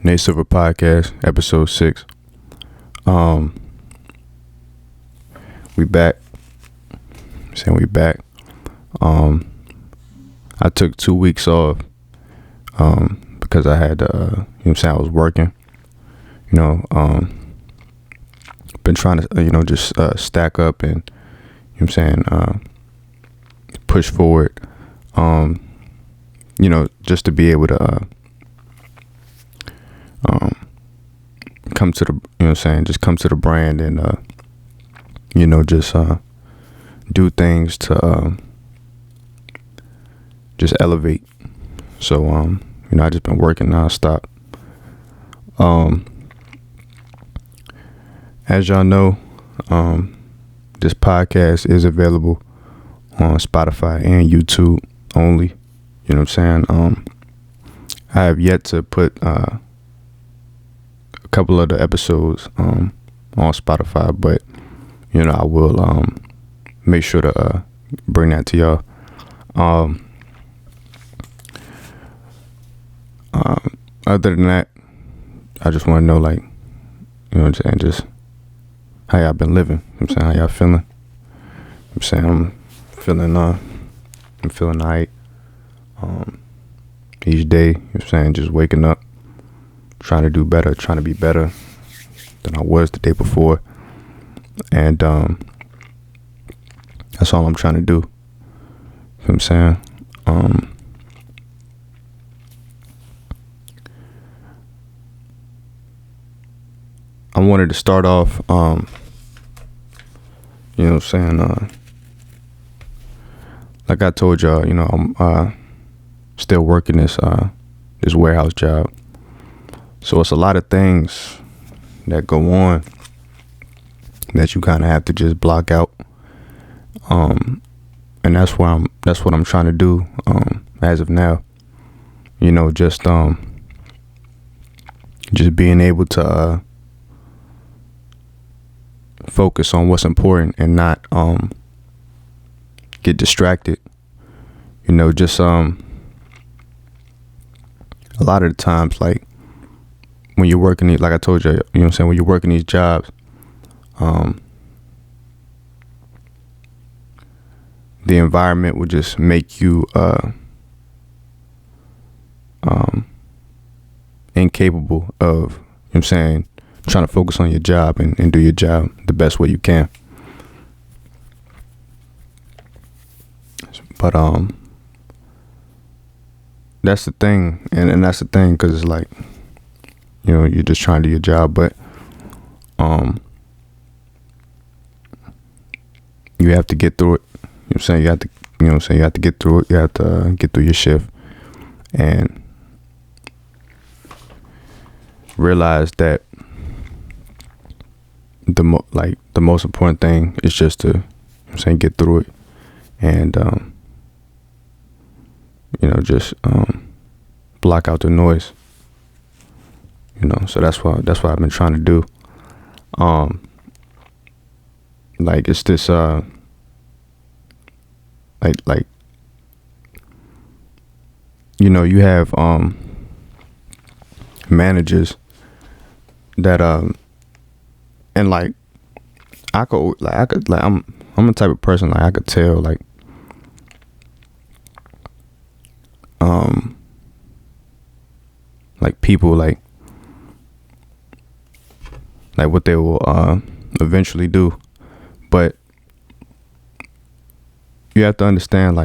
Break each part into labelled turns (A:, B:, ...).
A: Nate Silver Podcast, Ep.6. We back. Saying we back. I took 2 weeks off because I had I was working. Been trying to just stack up and push forward. Just to be able to come to the just come to the brand and just do things to just elevate. So I just been working nonstop. As y'all know, this podcast is available on Spotify and YouTube only. You know what I'm saying? I have yet to put a couple of the episodes on Spotify, but I will make sure to bring that to y'all. Other than that, I just want to know, just how y'all been living. How y'all feeling? I'm feeling alright. Each day, just waking up, trying to do better, trying to be better than I was the day before. And that's all I'm trying to do. You know what I'm saying? I wanted to start off, like I told y'all, I'm still working this warehouse job. So it's a lot of things that go on that you kind of have to just block out. And that's what I'm trying to do as of now. Just being able to focus on what's important and not get distracted. A lot of the times, like when you're working, like I told you, when you're working these jobs, the environment will just make you incapable of, trying to focus on your job and do your job the best way you can. But that's the thing, and that's the thing, because it's like, you're just trying to do your job, but you have to get through it. You have to, you have to get through it. You have to get through your shift and realize that the most important thing is just to, get through it and just block out the noise. So that's what I've been trying to do. It's this you have managers that and I'm the type of person I could tell people what they will eventually do. But you have to understand,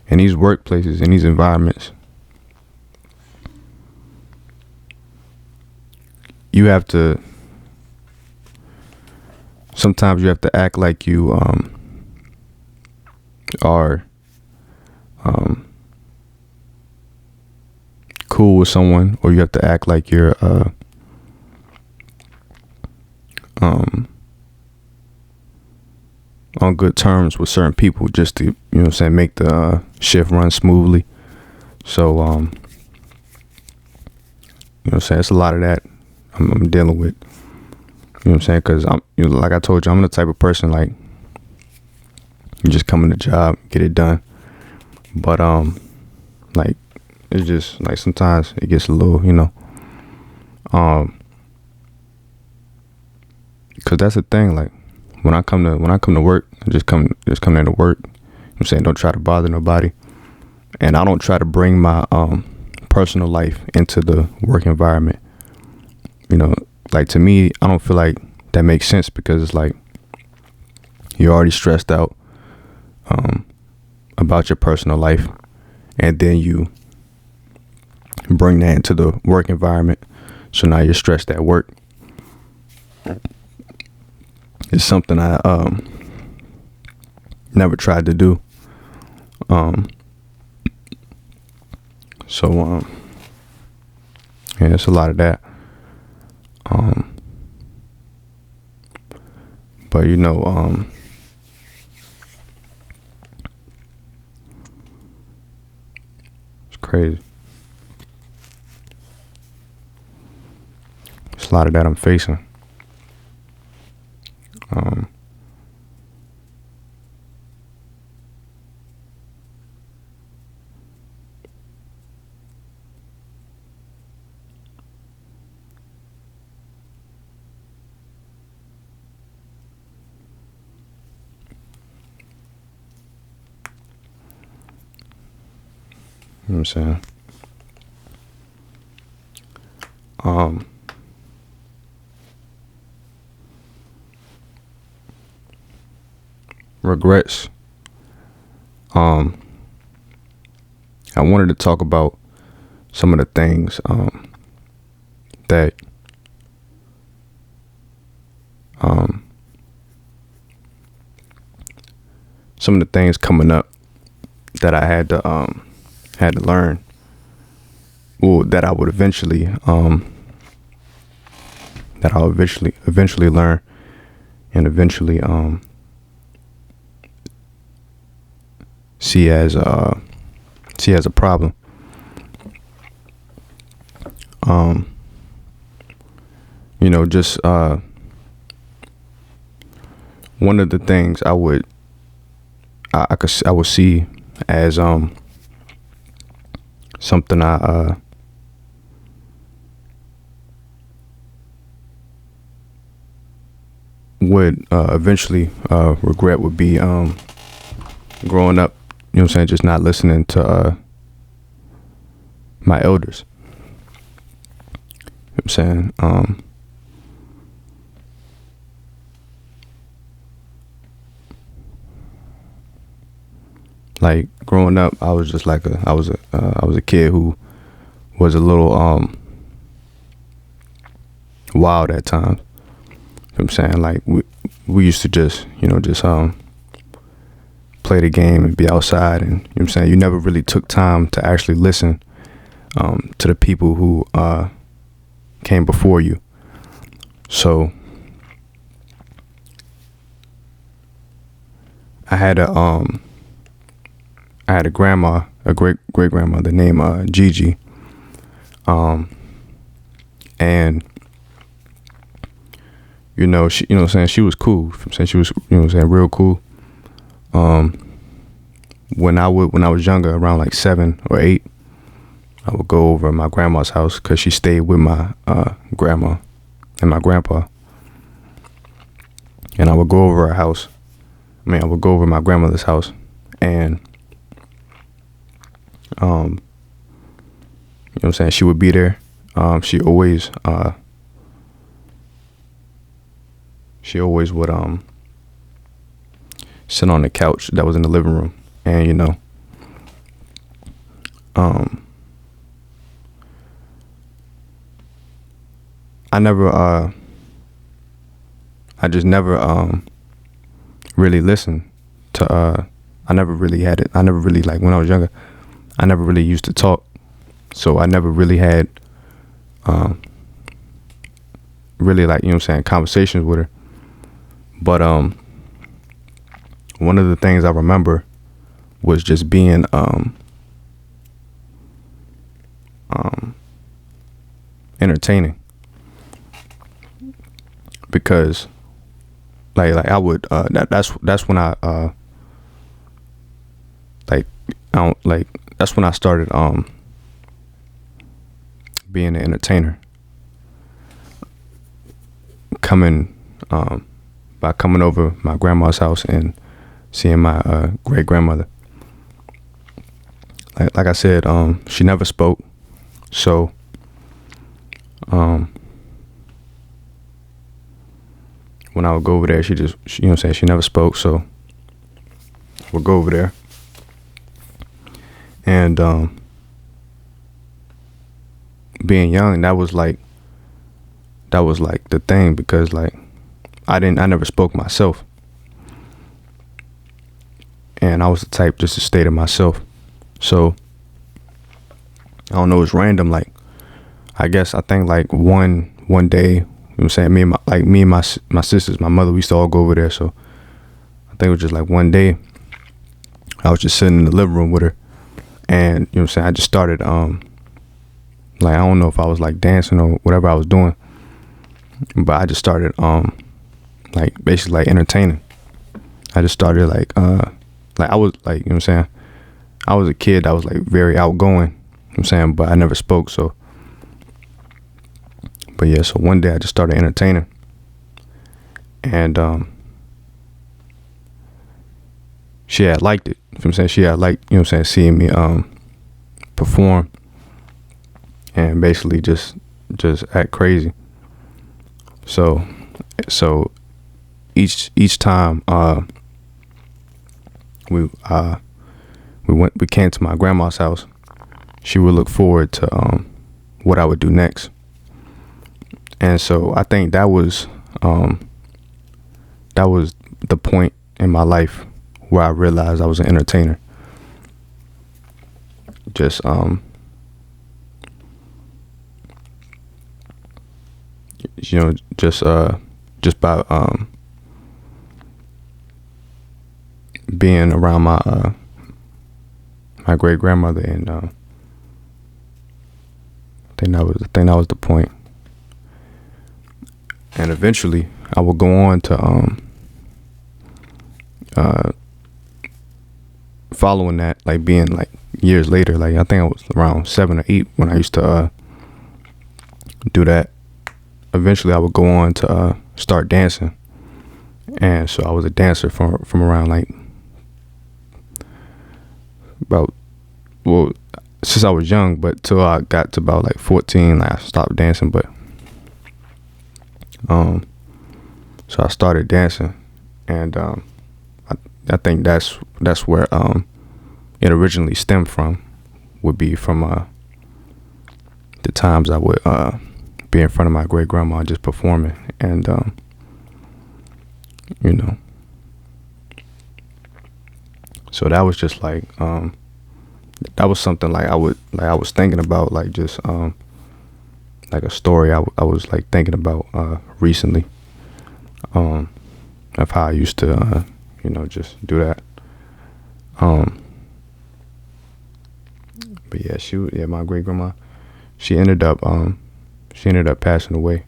A: in these workplaces, in these environments, sometimes you have to act like you are cool with someone, or you have to act like you're on good terms with certain people, just to make the shift run smoothly. So it's a lot of that I'm dealing with. Because I'm, like I told you, I'm the type of person you just come in the job, get it done. But it's just like sometimes it gets a little, you know, because that's the thing. Like when I come to work, I just come there to work. I'm saying don't try to bother nobody, and I don't try to bring my personal life into the work environment. You know, like to me, I don't feel like that makes sense because it's like you're already stressed out about your personal life, and then you bring that into the work environment. So now you're stressed at work. It's something I never tried to do. So yeah, it's a lot of that. But you know, it's crazy. It's a lot of that I'm facing. You know what I'm saying? Regrets. I wanted to talk about some of the things that some of the things coming up that I had to learn, or that I would eventually learn, and eventually see as a problem. You know, just one of the things I would see as something I would eventually regret would be growing up, you know what I'm saying, just not listening to my elders. You know what I'm saying? Like growing up, I was just like I was a kid who was a little wild at times. You know what I'm saying? Like we used to just play the game and be outside, and you know what I'm saying, you never really took time to actually listen to the people who came before you. So I had a grandma, a great grandmother named Gigi, and you know, she, you know what I'm saying, she was cool. I'm saying she was, you know what I'm saying, real cool. When I was younger, around like 7 or 8, I would go over to my grandma's house because she stayed with my grandma and my grandpa. And I would go over her house. I would go over my grandmother's house, and you know what I'm saying, she would be there. She always would sit on the couch that was in the living room, and you know, I just never really listened to I never really had it. I never really, like, when I was younger, I never really used to talk, so I never really had really, like, you know what I'm saying, conversations with her. But one of the things I remember was just being entertaining, because like I would that's when I like I don't like that's when I started being an entertainer. Coming by coming over my grandma's house and seeing my great grandmother. Like I said, she never spoke. So when I would go over there, she you know what I'm saying, she never spoke. So we'll go over there. And being young, that was like the thing, because like I never spoke myself. And I was the type just to stay to myself. So I don't know, it's random. Like, I think like one day, you know what I'm saying, me and my sisters, my mother, we used to all go over there. So I think it was just like one day I was just sitting in the living room with her, and you know what I'm saying, I just started like, I don't know if I was like dancing or whatever I was doing, but I just started like basically like entertaining. I just started like I was like, you know what I'm saying, I was a kid that was like very outgoing, you know what I'm saying, but I never spoke. So but yeah, so one day I just started entertaining, and she had liked it. You know what I'm saying? She had liked, you know what I'm saying, seeing me perform and basically just act crazy. So each time we came to my grandma's house, she would look forward to what I would do next. And so I think that was the point in my life where I realized I was an entertainer. Just you know, just by being around my great grandmother, and I think that was the point. And eventually I would go on to following that, like being like years later, like I think I was around 7 or 8 when I used to do that. Eventually I would go on to start dancing. And so I was a dancer from around like since I was young, but till I got to about like 14, like I stopped dancing. But so I started dancing, and I think that's where it originally stemmed from, would be from the times I would be in front of my great grandma just performing, and you know, so that was just like that was something like I was thinking about, like just like a story I was like thinking about recently, of how I used to you know, just do that. But yeah, my great grandma, she ended up passing away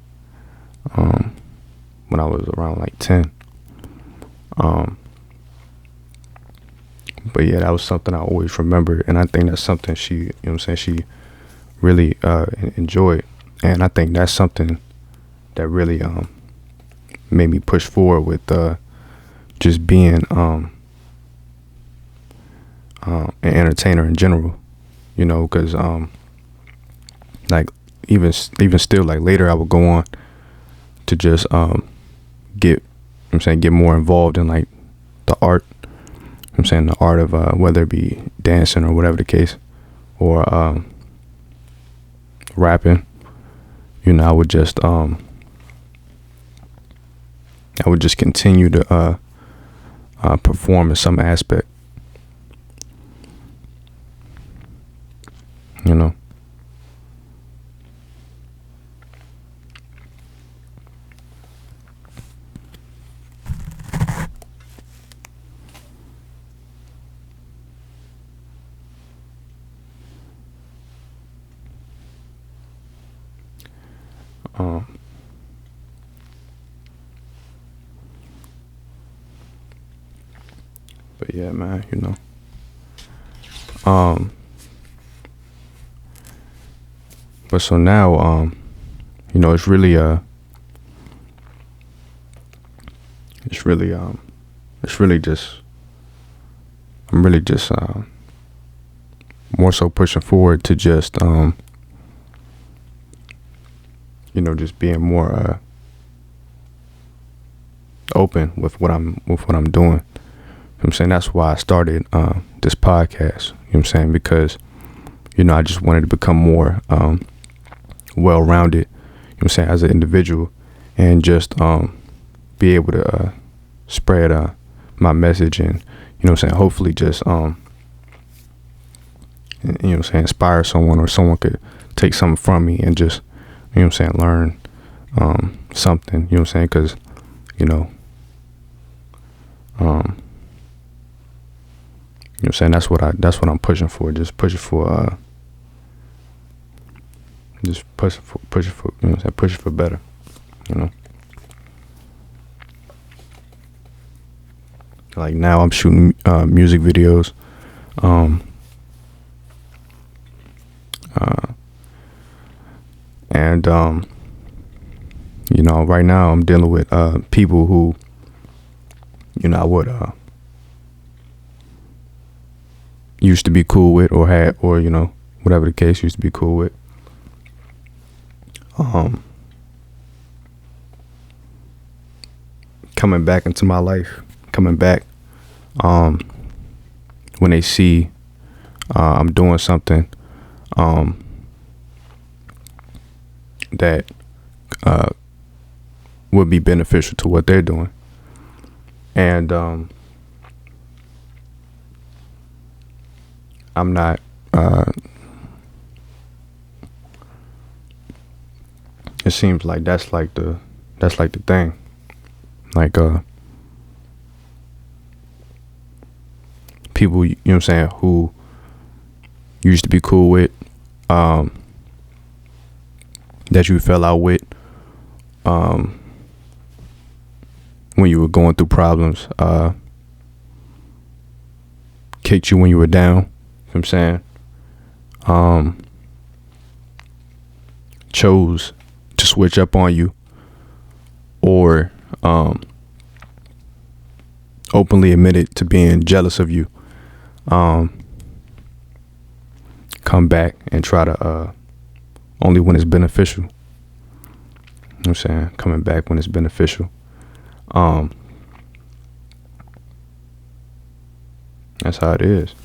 A: when I was around like 10. But yeah, that was something I always remember, and I think that's something she, you know what I'm saying, she really enjoyed. And I think that's something that really made me push forward with just being an entertainer in general, you know, because like even still, like later I would go on to just get, I'm saying, get more involved in like the art, I'm saying, the art of whether it be dancing or whatever the case, or rapping. You know, I would just continue to perform in some aspect, you know. But yeah, man, you know, But so now, it's really just, I'm really just more so pushing forward to just just being more open with what I'm doing. You know what I'm saying? That's why I started this podcast. You know what I'm saying? Because I just wanted to become more well-rounded. You know what I'm saying, as an individual, and just be able to spread my message, and hopefully just inspire someone, or someone could take something from me and just learn something. You know what I'm saying? Because that's what I'm pushing for. Just pushing for pushing for better. Like now I'm shooting music videos. And right now I'm dealing with people who I would used to be cool with, or had, or whatever the case, used to be cool with. Coming back into my life, when they see I'm doing something that would be beneficial to what they're doing. And I'm not it seems like that's like the thing. Like people, who used to be cool with, that you fell out with when you were going through problems, kicked you when you were down. You know what I'm saying? Chose to switch up on you, or openly admitted to being jealous of you, come back and try to only when it's beneficial. You know what I'm saying? Coming back when it's beneficial. That's how it is.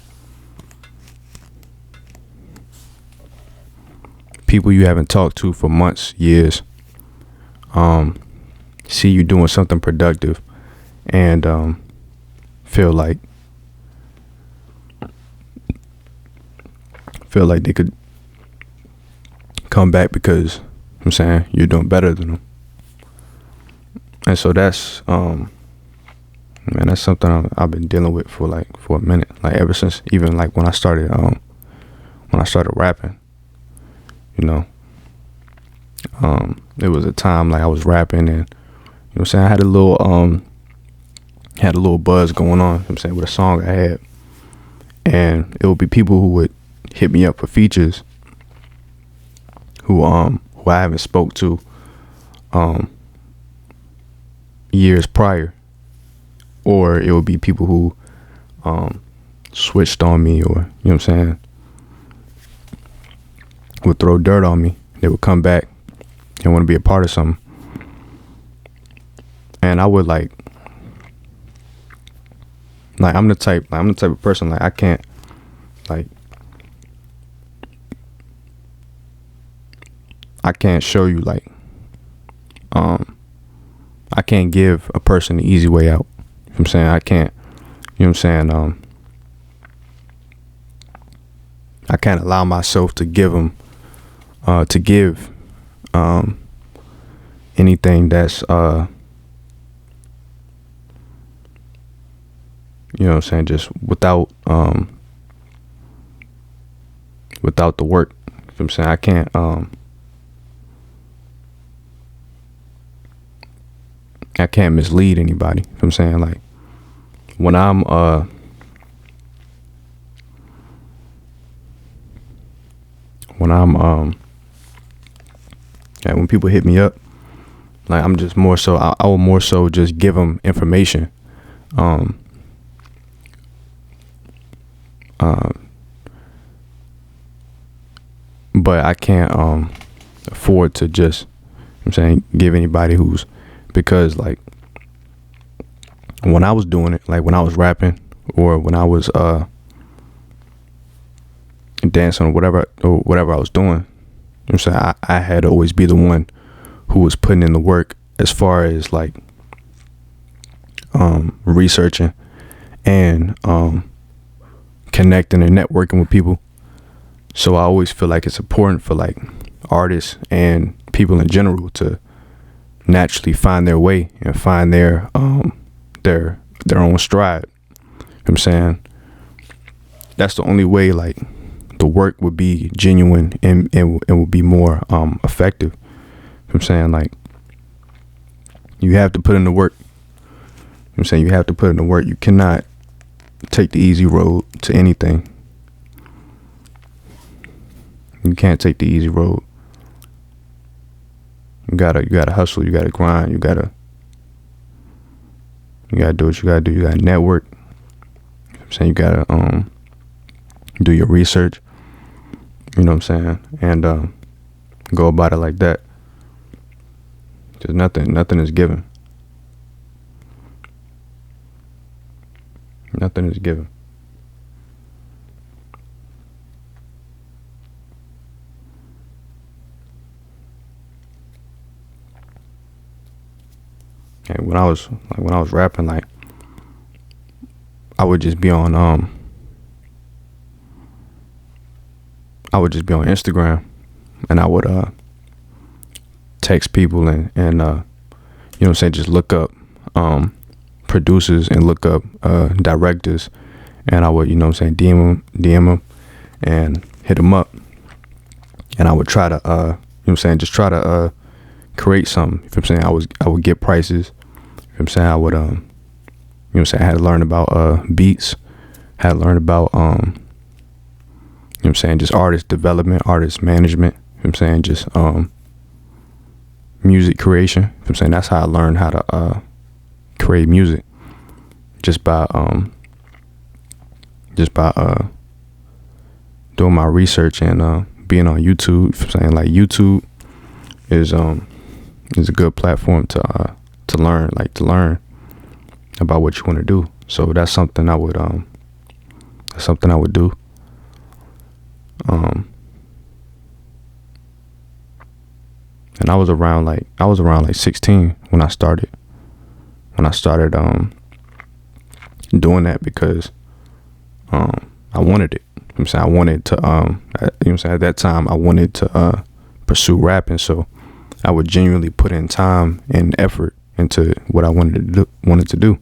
A: People you haven't talked to for months, years, see you doing something productive, and feel like they could come back because you're doing better than them. And so that's that's something I've been dealing with for a minute, like ever since, even like when I started rapping. There was a time like I was rapping, and I had a little buzz going on, with a song I had, and it would be people who would hit me up for features who I haven't spoke to years prior, or it would be people who switched on me, or would throw dirt on me. They would come back and want to be a part of something, and I would like I'm the type of person, like I can't show you I can't give a person the easy way out. I can't, I can't allow myself to give them, anything that's, just without the work. I can't, I can't mislead anybody. Like when I'm Like when people hit me up, like I'm just more so, I will more so just give them information. But I can't afford to just, I'm saying, give anybody who's, because like when I was doing it, like when I was rapping or when I was dancing or whatever I was doing, I'm saying I had to always be the one who was putting in the work as far as like researching and connecting and networking with people. So I always feel like it's important for like artists and people in general to naturally find their way and find their own stride. You know what I'm saying? That's the only way like the work would be genuine and would be more effective. You know what I'm saying? Like you have to put in the work. You know what I'm saying? You have to put in the work. You cannot take the easy road to anything. You can't take the easy road. You gotta hustle. You gotta grind. You gotta do what you gotta do. You gotta network. You know what I'm saying? You gotta do your research. You know what I'm saying? And go about it like that. Cause nothing is given. Nothing is given. And when I was rapping, like I would just be on Instagram, and I would text people and you know what I'm saying, just look up producers and look up directors, and I would, you know what I'm saying, DM them and hit them up, and I would try to you know what I'm saying, just try to create something. You know what I'm saying? I would get prices. You know what I'm saying? I would you know what I'm saying, I had to learn about beats, had to learn about you know what I'm saying, just artist development, artist management. You know what I'm saying? Just music creation. You know what I'm saying? That's how I learned how to create music. Just by doing my research and being on YouTube. You know what I'm saying? Like YouTube is a good platform to learn about what you want to do. So that's something I would do. And I was around like 16 when I started doing that, because I wanted it. You know what I'm saying? I wanted to you know what I'm saying, at that time I wanted to pursue rapping, so I would genuinely put in time and effort into what I wanted to do.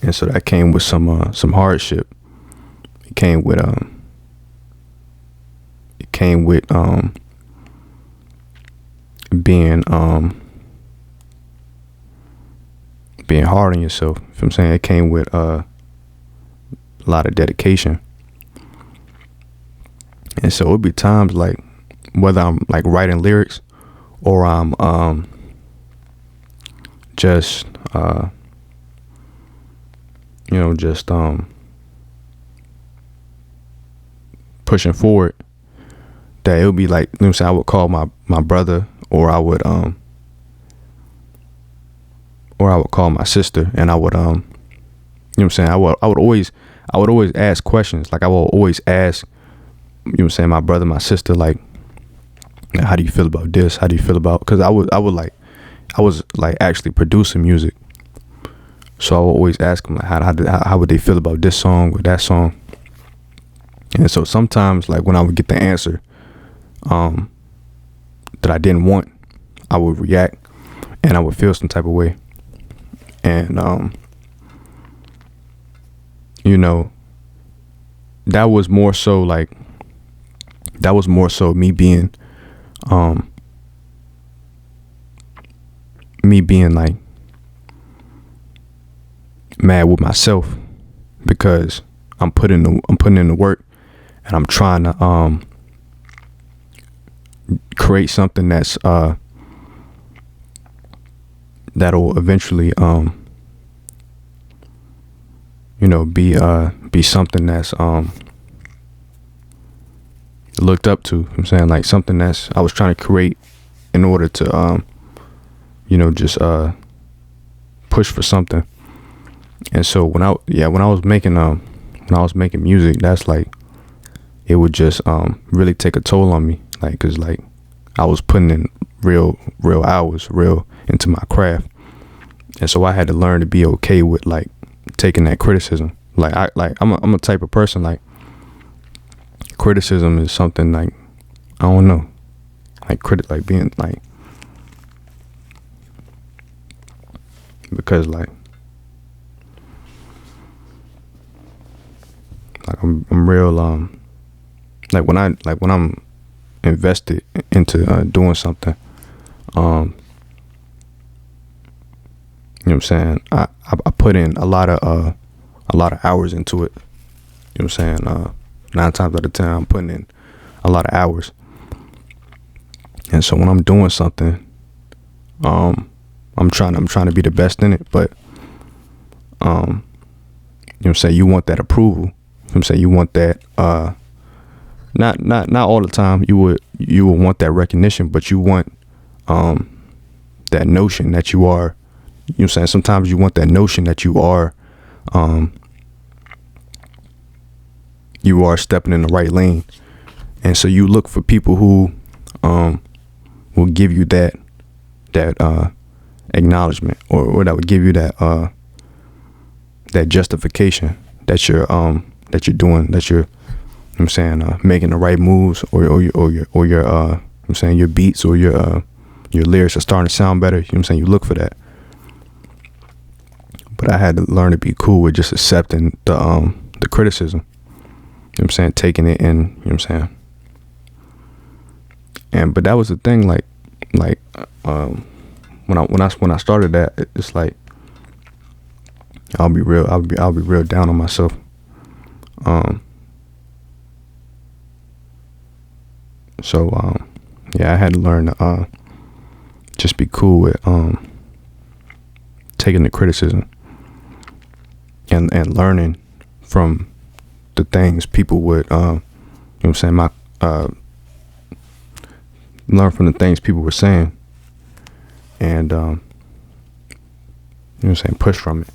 A: And so that came with some hardship. It came with being hard on yourself. You know what I'm saying? It came with a lot of dedication. And so it'd be times like, whether I'm like writing lyrics or I'm just you know, just pushing forward, that it would be like, you know what I'm saying, I would call my brother, or I would call my sister, and I would you know what I'm saying, I would always ask questions. Like I will always ask, you know what I'm saying, my brother, my sister, like, how do you feel about this? How do you feel about, because I was actually producing music, so I would always ask them, like, how would they feel about this song or that song? And so sometimes, like, when I would get the answer that I didn't want, I would react and I would feel some type of way. And you know, that was more so me being like mad with myself, because I'm putting in the work, and I'm trying to create something that's that'll eventually be something that's looked up to. I'm saying, like, something that's I was trying to create in order to just push for something. And so when I was making music, that's like, it would just really take a toll on me, like, cause like I was putting in real hours, real into my craft. And so I had to learn to be okay with, like, taking that criticism. Like, I'm a type of person, like, criticism is something, like, I don't know, like, being like, because like I'm real like when I'm invested into doing something, you know what I'm saying, I put in a lot of hours into it. You know what I'm saying? 9 times out of 10 I'm putting in a lot of hours. And so when I'm doing something, I'm trying to be the best in it, but you know what I'm saying, you want that approval. You know what I'm saying, you want that not all the time. You would want that recognition, but you want that notion that you are, you know what I'm saying, sometimes you want that notion that you are stepping in the right lane. And so you look for people who will give you that acknowledgement, or that would give you that justification that you're doing, that you're, you know what I'm saying, making the right moves, or your you know what I'm saying, your beats or your lyrics are starting to sound better. You know what I'm saying, you look for that. But I had to learn to be cool with just accepting the criticism. You know what I'm saying, taking it in, you know what I'm saying. And but that was the thing, like when I started that, it's like, I'll be real down on myself. So yeah, I had to learn to just be cool with taking the criticism and learning from the things people would you know what I'm saying, learn from the things people were saying, and you know what I'm saying, push from it.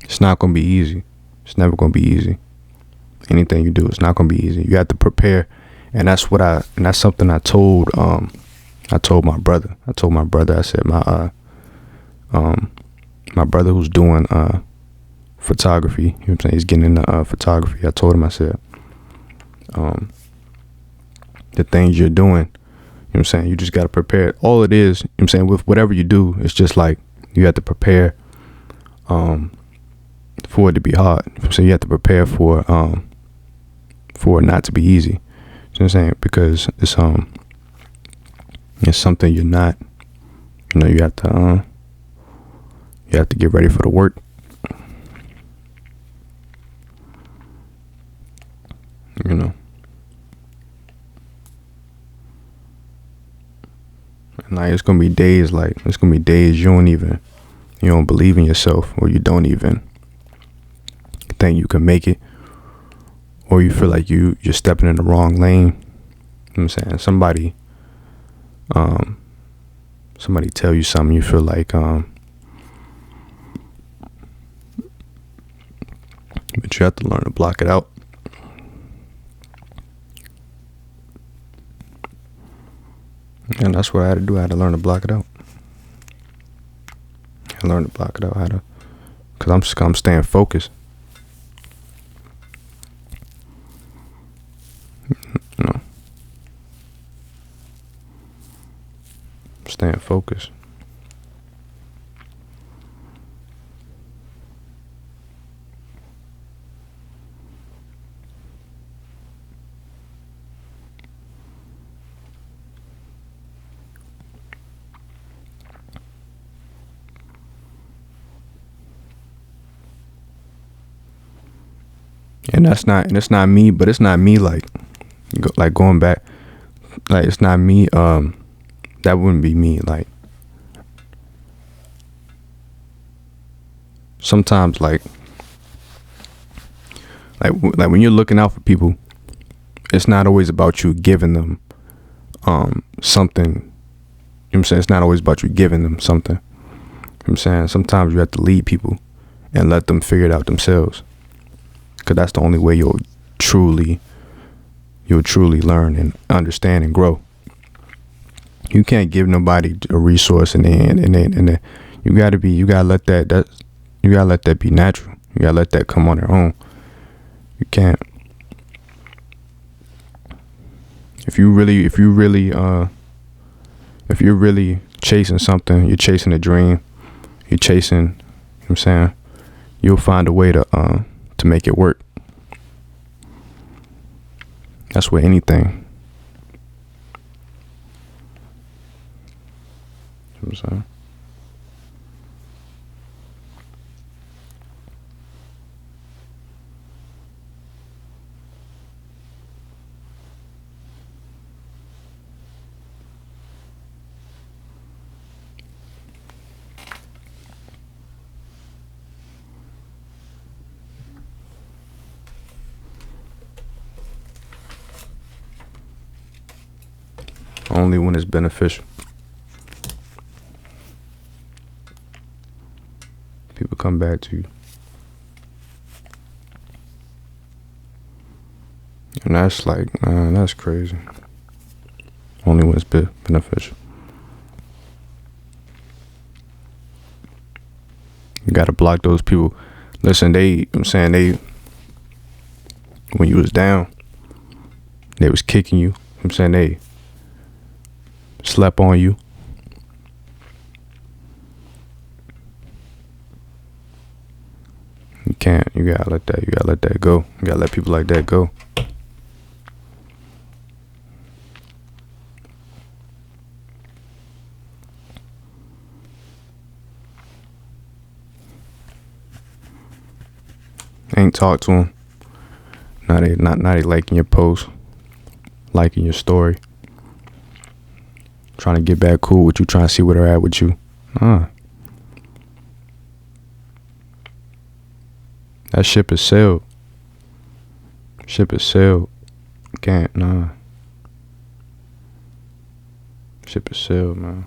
A: It's not going to be easy. It's never going to be easy. Anything you do, it's not going to be easy. You have to prepare. And that's something I told my brother. I said, my brother who's doing photography, you know what I'm saying, he's getting into photography. I told him, I said, the things you're doing, you know what I'm saying, you just got to prepare. All it is, you know what I'm saying, with whatever you do, it's just like, you have to prepare for it to be hard. So you have to prepare for it not to be easy. You know what I'm saying? Because it's something you're not, you know, you have to get ready for the work. You know. And like, it's gonna be days you don't believe in yourself, or you don't even think you can make it, or you feel like you're stepping in the wrong lane. You know what I'm saying? Somebody tell you something, you feel like but you have to learn to block it out. And that's what I had to do. I had to learn to block it out. I learned to block it out. Because I'm staying focused. You know, staying focused. And it's not me, but it's not me like going back, like it's not me. That wouldn't be me. Sometimes like when you're looking out for people, it's not always about you giving them something. You know what I'm saying? It's not always about you giving them something. You know what I'm saying? Sometimes you have to lead people and let them figure it out themselves, because that's the only way you'll truly learn and understand and grow. You can't give nobody a resource and then you gotta let that be natural. You gotta let that come on their own. You can't. If you're really chasing something, you're chasing a dream, you're chasing, you know what I'm saying, you'll find a way to make it work. That's with anything. You know what I'm saying? Only when it's beneficial. People come back to you. And that's like, man, that's crazy. Only when it's beneficial. You gotta block those people. Listen, I'm saying when you was down, they was kicking you. I'm saying they slept on you. You can't. You gotta let that go. You gotta let people like that go. Ain't talk to them. Now they liking your post, liking your story, trying to get back cool with you, trying to see where they're at with you. That ship is sailed. Ship is sailed. Can't. Ship is sailed, man.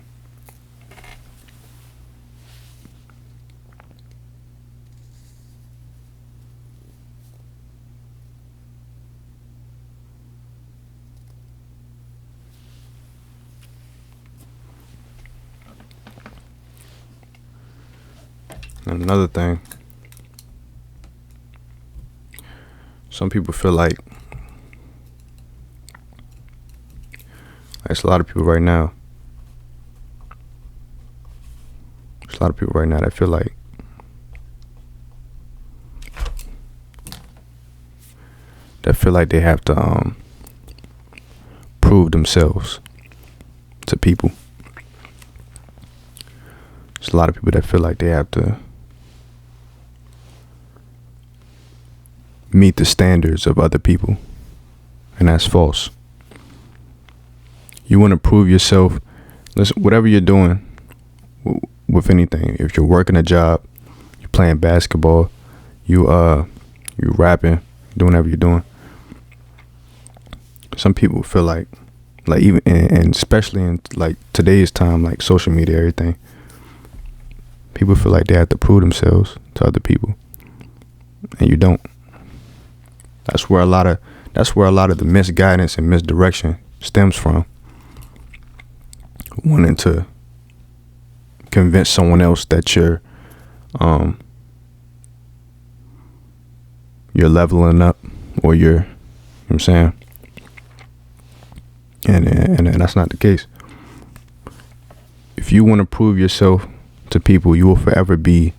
A: And another thing, some people feel like it's a lot of people right now. There's a lot of people right now that feel like they have to prove themselves to people. There's a lot of people that feel like they have to meet the standards of other people, and that's false. You want to prove yourself. Listen, whatever you're doing with anything, if you're working a job, you're playing basketball, you rapping, doing whatever you're doing, some people feel like even and especially in like today's time, like social media, everything, people feel like they have to prove themselves to other people, and you don't. That's where a lot of the misguidance and misdirection stems from. Wanting to convince someone else that you're leveling up, or you're, you know what I'm saying? And that's not the case. If you want to prove yourself to people, you will forever be,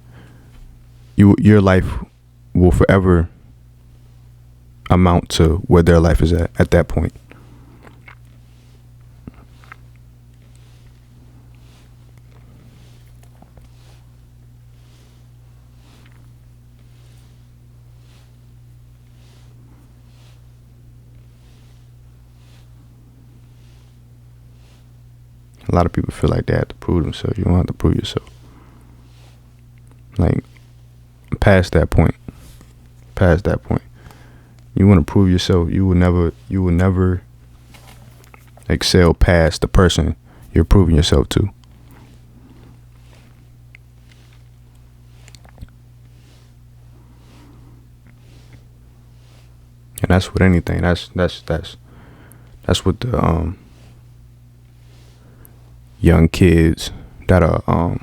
A: your life will forever amount to where their life is at that point. lot of people feel like they have to prove themselves. You don't have to prove yourself. Like, past that point. You want to prove yourself. You will never excel past the person you're proving yourself to. And that's with anything. That's what the young kids that are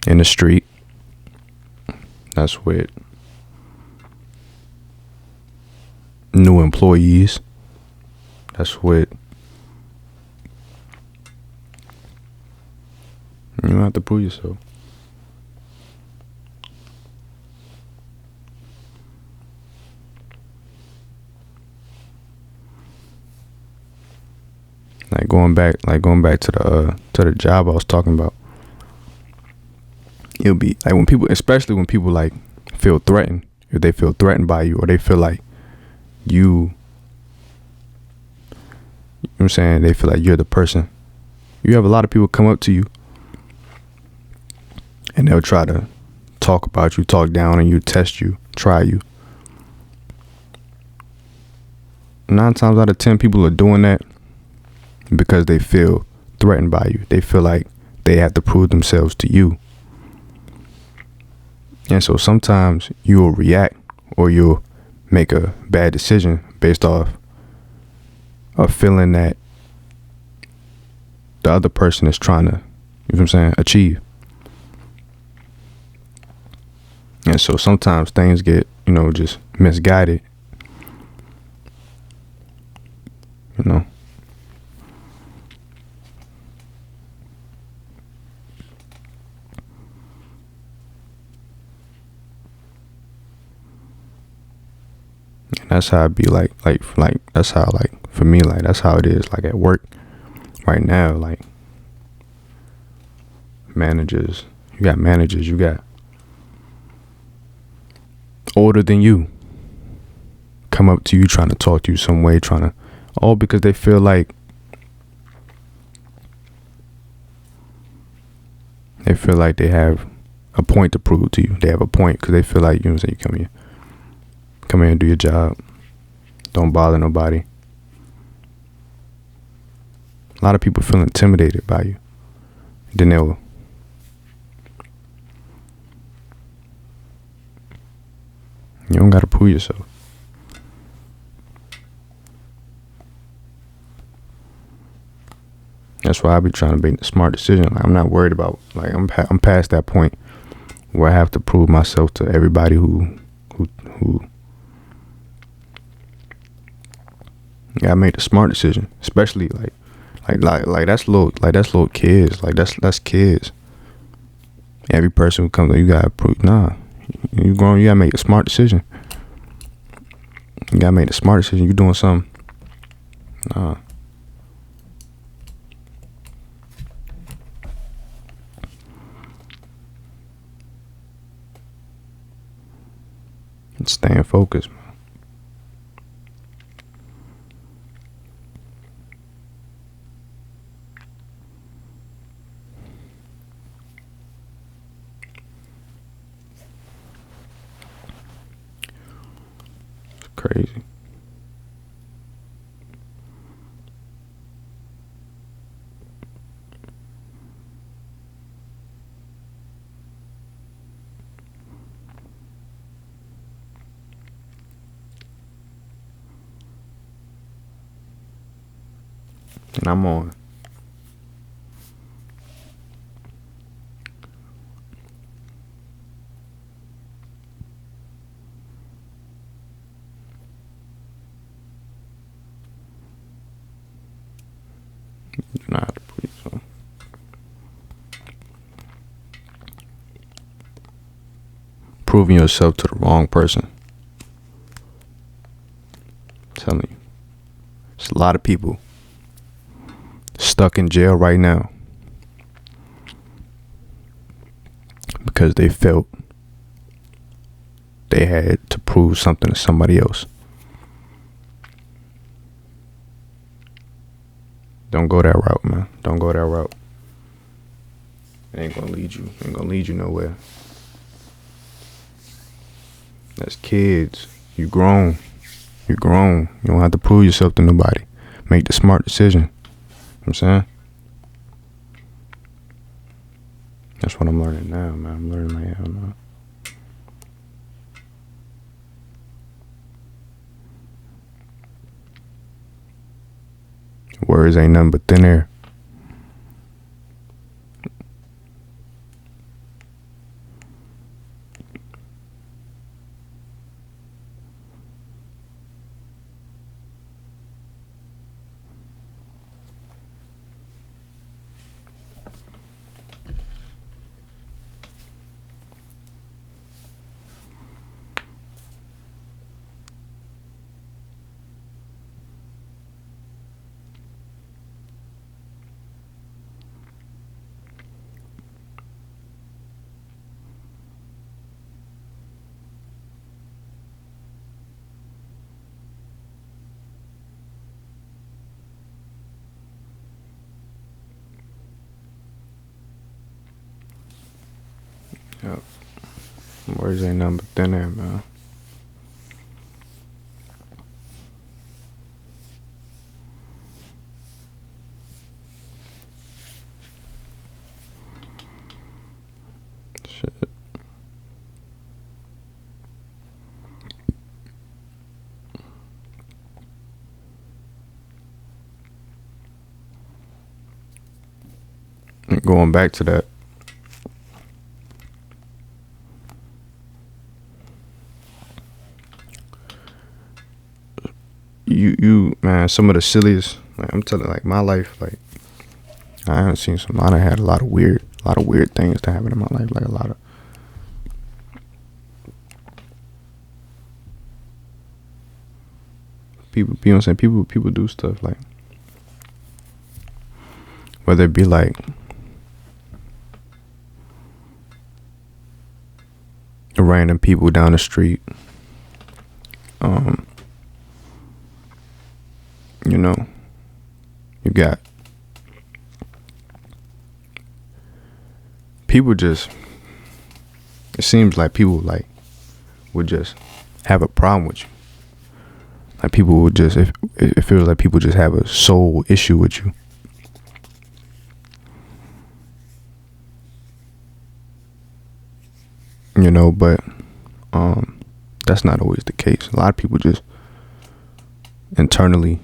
A: in the street. That's with new employees. That's with, you don't have to prove yourself. Like going back to the job I was talking about. It'll be like especially when people like feel threatened, if they feel threatened by you, or they feel like you know what I'm saying, they feel like you're the person. You have a lot of people come up to you and they'll try to talk about you, talk down on you, test you, try you. 9 times out of 10 people are doing that because they feel threatened by you. They feel like they have to prove themselves to you. And so sometimes you'll react or you'll make a bad decision based off a feeling that the other person is trying to, you know what I'm saying, achieve. And so sometimes things get, just misguided. And that's how it be like that's how, like, for me, like, that's how it is, like, at work right now. Like, you got managers, you got older than you come up to you trying to talk to you some way, all because they feel like they have a point to prove to you. They have a point because they feel like, you come here and do your job, don't bother nobody. A lot of people feel intimidated by you. Then you don't gotta prove yourself. That's why I be trying to make a smart decision. Like, I'm not worried about, like, I'm past that point where I have to prove myself to everybody who I made a smart decision. Especially like that's little kids. Like, that's kids. Every person who comes, you gotta prove. Nah, you grown. You gotta make a smart decision. You gotta make a smart decision. You doing something. Nah. And staying focused, man. It's crazy. And I'm on. You know how to put it, so. Proving yourself to the wrong person. I'm telling you. There's a lot of people stuck in jail right now because they felt they had to prove something to somebody else. Don't go that route, man. Don't go that route. It ain't gonna lead you. Ain't gonna lead you nowhere. That's kids. You grown. You grown. You don't have to prove yourself to nobody. Make the smart decision. You know what I'm saying? That's what I'm learning now, man. I'm learning like hell now. Words ain't nothing but thin air. Yep. Words ain't nothing but thin air, man. Shit. Going back to that. You man, some of the silliest, like, I'm telling, like, my life, like, I haven't seen some. I done had a lot of weird things to happen in my life, like a lot of people. You know what I'm saying? People do stuff, like, whether it be like random people down the street, you know, you got people just. It seems like people, like, would just have a problem with you. Like, people would just, if it feels like people just have a soul issue with you. You know, but that's not always the case. A lot of people just internally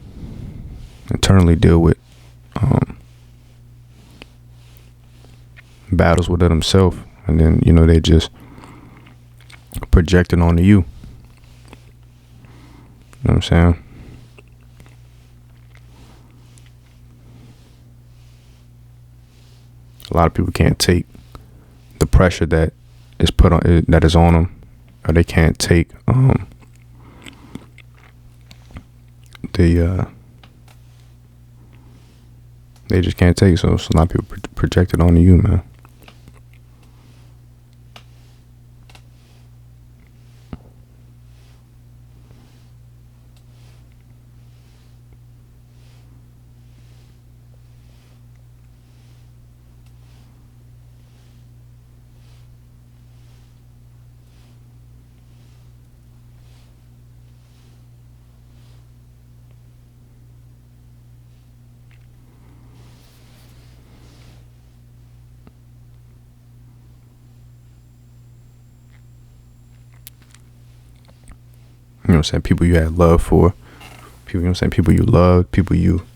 A: deal with battles within themselves, and then, you know, they just project it onto you. You know what I'm saying? A lot of people can't take the pressure that is put on, that is on them, or they can't take they just can't take it. So a lot of people project it onto you, man. You know what I'm saying? People you had love for. People, you know what I'm saying? People you loved. People you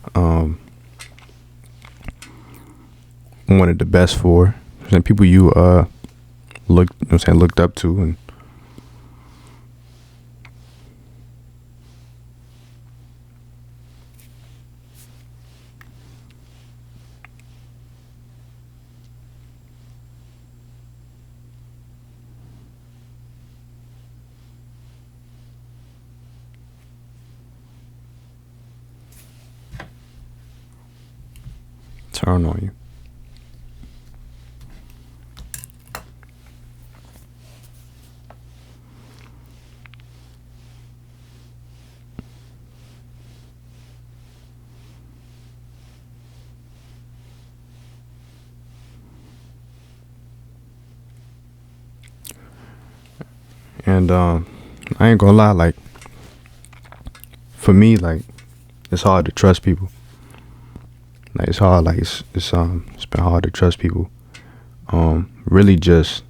A: wanted the best for. You know what I'm saying? People you looked, you know what I'm saying, looked up to. And turn on you. And I ain't gonna lie, like for me, like it's hard to trust people. Like it's hard, like it's been hard to trust people. Really just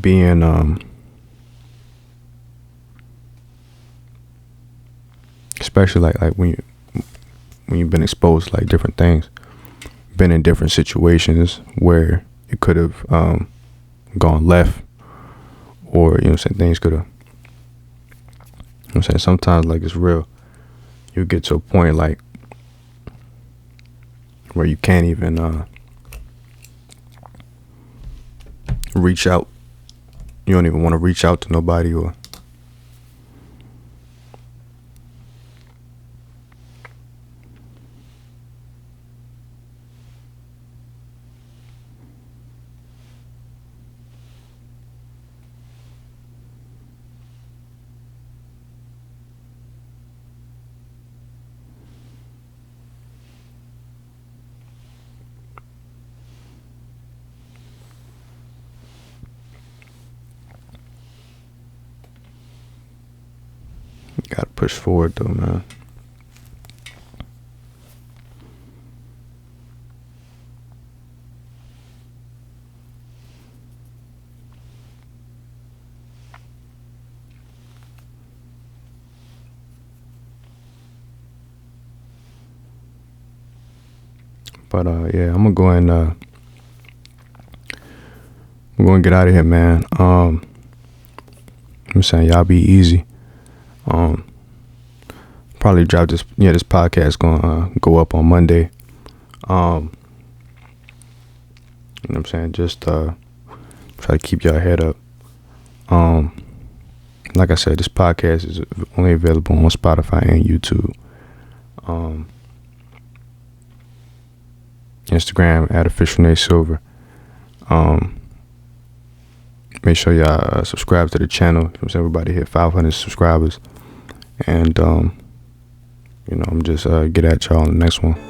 A: being especially like when you've been exposed to like different things, been in different situations where it could have gone left, or you know what I'm saying, things could have, you know what I'm saying, sometimes like it's real, you get to a point like where you can't even reach out. You don't even want to reach out to nobody, or you gotta push forward though, man. But yeah, I'm gonna get out of here, man. I'm saying y'all be easy. Probably drop this. Yeah, this podcast gonna go up on Monday. You know what I'm saying? Just try to keep y'all head up. Like I said, this podcast is only available on Spotify and YouTube. Instagram at official Nate Silver. Make sure y'all subscribe to the channel. You know what I'm saying? Everybody hit 500 subscribers. And you know, I'm just get at y'all on the next one.